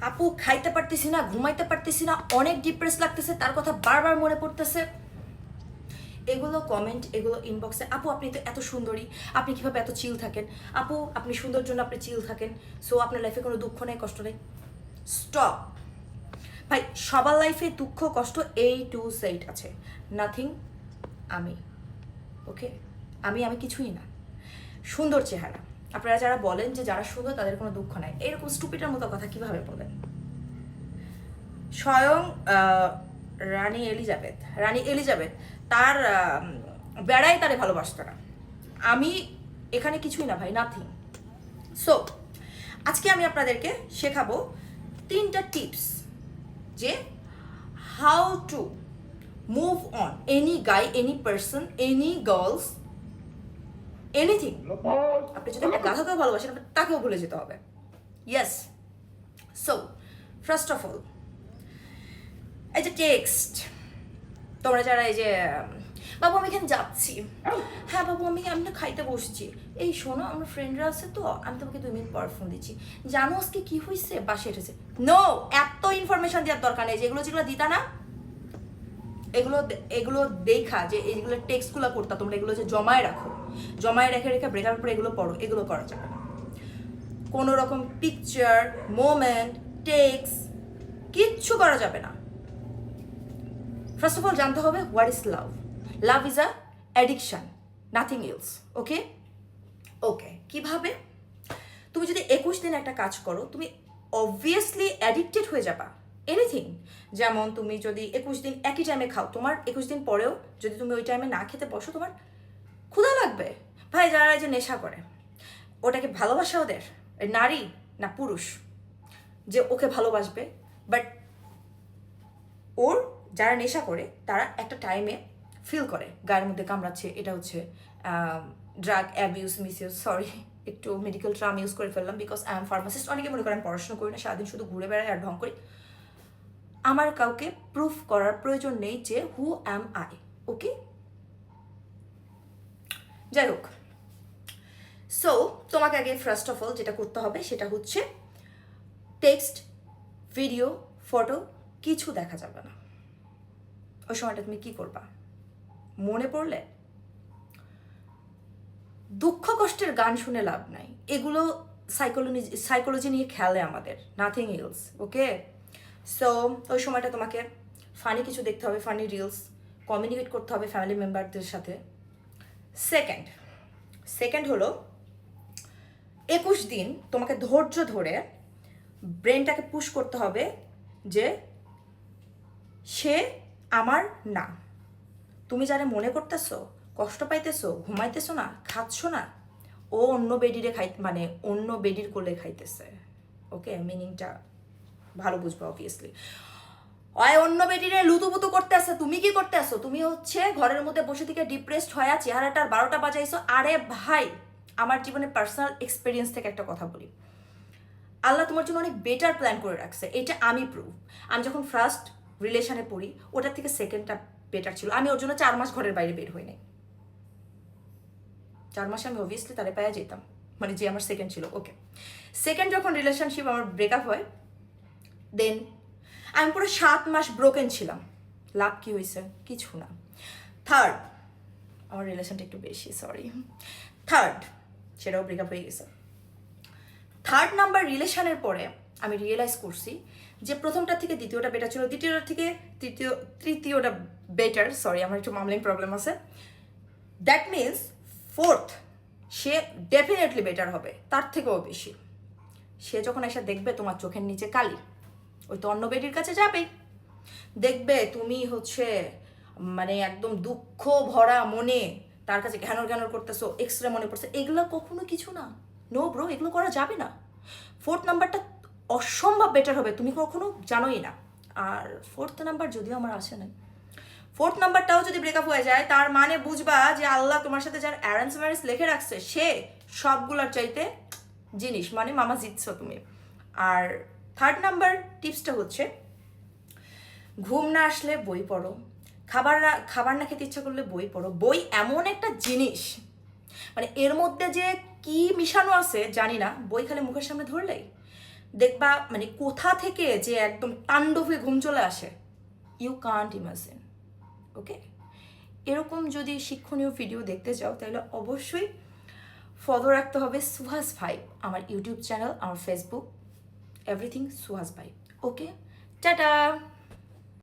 আপু খাইতে পারতেছি না, ঘুমাইতে পারতেছি না, অনেক ডিপ্রেস লাগতেছে, তার কথা বারবার মনে পড়তেছে। এগুলো কমেন্ট, এগুলো ইনবক্সে, আপু আপনি তো এত সুন্দরী, আপনি কিভাবে এত চিল থাকেন, আপু আপনি সুন্দর জন্য আপনি চিল থাকেন, সো আপনার লাইফে কোনো দুঃখ নেই, কষ্ট নেই। স্টপ ভাই, সবার লাইফে দুঃখ কষ্ট এই টু সাইড আছে, নাথিং আমি। ওকে, আমি কিছুই না। সুন্দর চেহারা, আপনারা যারা বলেন যে যারা সুন্দর তাদের কোনো দুঃখ নাই, এরকম স্টুপিডের মতো কথা কিভাবে বলেন? স্বয়ং রানী এলিজাবেথ তার বেড়াই তারে ভালোবাসত না। আমি এখানে কিছুই না ভাই, নাথিং। সো আজকে আমি আপনাদেরকে শেখাবো 3টা টিপস যে how to move on any guy, any person, any girls, anything. আপনি যদি একটা গাধাকেও ভালোবাসেন, তাকেও ভুলে যেতে হবে। Yes. So first of all, এই যে টেক্সট, তোমরা যারা এই যে বাবু আমি এখানে যাচ্ছি, হ্যাঁ বাবু আমি না খাইতে বসছি, এই শোনো আমার ফ্রেন্ডরা আছে তো আমি তোমাকে 2 মিনিট পর ফোন দিচ্ছি, জানো আজকে কি হয়েছে, বাসে এসেছে। নো, এত ইনফরমেশন দেওয়ার দরকার নেই। যেগুলো দিতা না, এগুলো দেখা যে এইগুলো টেক্সটগুলো করতা তোমরা, এগুলো যে জমায় রাখো, জমায় রেখে রেখে ব্রেকআপ পরে এগুলো পড়ো, এগুলো করা যাবে না। কোনো রকম পিকচার, মোমেন্ট, টেক্সট কিচ্ছু করা যাবে না। ফার্স্ট অফ অল জানতে হবে what is love. Love is a addiction, nothing else. Okay okay, কিভাবে? তুমি যদি 21 দিন একটা কাজ করো, তুমি অবভিয়াসলি অ্যাডিক্টেড হয়ে যাবা এনিথিং। যেমন তুমি যদি 21 দিন একই টাইমে খাও, তোমার 21 দিন পরেও যদি তুমি ওই টাইমে না খেতে বসো, তোমার ক্ষুধা লাগবে। ভাই যারা এই যে নেশা করে, ওটাকে ভালোবাসা ওদের নারী না পুরুষ যে ওকে ভালোবাসবে? বাট ওর যারা নেশা করে তারা একটা টাইমে ফিল করে গায়ের মধ্যে কামড়াচ্ছে, এটা হচ্ছে ড্রাগ অ্যাবিউজ, মিসইউজ। সরি, একটু মেডিকেল টার্ম ইউজ করে ফেললাম, বিকজ আই এম ফার্মাসিস্ট। অনেকে মনে করেন পড়াশোনা করি না, সারাদিন শুধু ঘুরে বেড়াই আর ঢং করি। আমার কাউকে প্রুফ করার প্রয়োজন নেই যে হু অ্যাম আই। ওকে, যাই হোক। সো তোমাকে আগে ফার্স্ট অফ অল যেটা করতে হবে সেটা হচ্ছে টেক্সট, ভিডিও, ফটো কিছু দেখা যাবে না। ওই সময়টা তুমি কি করবা? মনে পড়লে দুঃখ কষ্টের গান শুনে লাভ নাই, এগুলো সাইকোলজি নিয়ে খেলে আমাদের, নাথিং এলস। ওকে, সো ওই সময়টা তোমাকে ফানি কিছু দেখতে হবে, ফানি রিলস, কমিউনিকেট করতে হবে ফ্যামিলি মেম্বারদের সাথে। সেকেন্ড হলো 21 দিন তোমাকে ধৈর্য ধরে ব্রেনটাকে পুশ করতে হবে যে সে আমার না। তুমি যারা মনে করতেছো, কষ্ট পাইতেছো, ঘুমাইতেছো না, খাচ্ছ না, ও অন্য বেডিরে মানে অন্য বেডির কোলে খাইতেছে। ওকে, মিনিংটা ভালো বুঝবো অবভিয়াসলি। ওই অন্য বেডিরে লুতুপুতু করতে আসে, তুমি কি করতে আসো? তুমি হচ্ছে ঘরের মধ্যে বসে থেকে ডিপ্রেসড হয়ে চেহারাটার 12টা বাজাইছো। আরে ভাই, আমার জীবনে পার্সোনাল এক্সপিরিয়েন্স থেকে একটা কথা বলি, আল্লাহ তোমার জন্য অনেক বেটার প্ল্যান করে রাখছে, এটা আমি প্রুভ। আমি যখন ফার্স্ট রিলেশনে পড়ি, ওটার থেকে সেকেন্ডটা বেটার ছিল। আমি ওর জন্য 4 মাস ঘরের বাইরে বের হই নাই। 4 মাসে আমি অবভিয়াসলি তারে পাইয়া যেতাম, মানে যে আমার সেকেন্ড ছিল। ওকে, সেকেন্ড যখন রিলেশনশিপ আমার ব্রেকআপ হয়, দেন আমি পুরো 7 মাস ব্রোকেন ছিলাম। লাভ কি হয়েছে? কিছু না। থার্ড, আমার রিলেশনটা একটু বেশি, সরি। থার্ড, সেটাও ব্রেকআপ হয়ে গেছে। থার্ড নাম্বার রিলেশনের পরে আমি রিয়েলাইজ করছি যে প্রথমটা থেকে দ্বিতীয়টা বেটার ছিল, দ্বিতীয়টা থেকে তৃতীয়টা বেটার। সরি, আমার একটু মামলিং প্রবলেম আছে। That means fourth say definitely better হবে, তার থেকেও বেশি। সে যখন এসে দেখবে তোমার চোখের নিচে কালি, ওই তো অন্য বেডির কাছে যাবে, দেখবে তুমি হচ্ছে মানে একদম দুঃখ ভরা মনে তার কাছে ঘ্যানর করতেছো, এক্সরে মনে পড়ছে, এগুলো কখনো কিছু না। নো ব্রো, এগুলো করা যাবে না। ফোর্থ নাম্বারটা অসম্ভব বেটার হবে, তুমি কখনো জানোই না। আর ফোর্থ নাম্বার যদিও আমার আসে না, ফোর্থ নাম্বারটাও যদি ব্রেকআপ হয়ে যায়, তার মানে বুঝবা যে আল্লাহ তোমার সাথে যার অ্যারেঞ্জ ম্যারেজ লিখে রাখছে সে সবগুলোর চাইতে জিনিস, মানে মামা জিতছো তুমি। আর থার্ড নাম্বার টিপসটা হচ্ছে ঘুম না আসলে বই পড়ো, খাবার না খেতে ইচ্ছা করলে বই পড়ো। বই এমন একটা জিনিস, মানে এর মধ্যে যে কি মিশানো আছে জানি না, বই খালি মুখের সামনে ধরলেই দেখবা মানে কোথা থেকে যে একদম তাণ্ডবে ঘুম চলে আসে, ইউ কান্ট ইমাজিন। ওকে, এরকম যদি শিক্ষণীয় ভিডিও দেখতে চাও তাহলে অবশ্যই ফলো রাখতে হবে সুহাস ভাই, আমার ইউটিউব চ্যানেল, আমার ফেসবুক, এভরিথিং সুহাস ভাই। ওকে, টাটা।